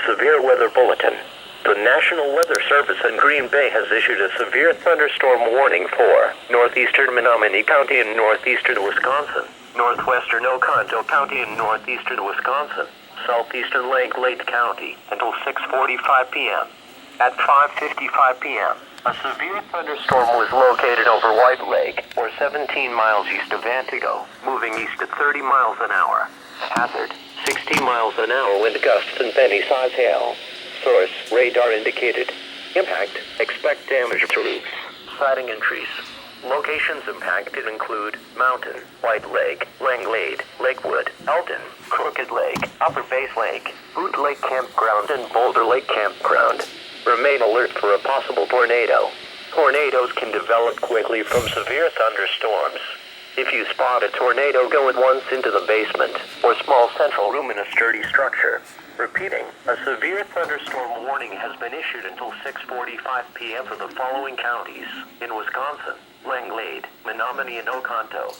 severe weather bulletin. The National Weather Service in Green Bay has issued a severe thunderstorm warning for northeastern Menominee County and northeastern Wisconsin, northwestern Oconto County and northeastern Wisconsin, southeastern Lake County until 6:45 p.m. At 5:55 p.m., a severe thunderstorm was located over White Lake, or 17 miles east of Antigo, moving east at 30 miles an hour. Hazard, 60 miles an hour wind gusts and penny-size hail. Source, radar indicated. Impact, expect damage to roofs, siding and trees. Locations impacted include Mountain, White Lake, Langlade, Lakewood, Elton, Crooked Lake, Upper Base Lake, Boot Lake Campground, and Boulder Lake Campground. Remain alert for a possible tornado. Tornadoes can develop quickly from severe thunderstorms. If you spot a tornado, go at once into the basement or small central room in a sturdy structure. Repeating, a severe thunderstorm warning has been issued until 6:45 p.m. for the following counties in Wisconsin: Langlade, Menominee, and Oconto.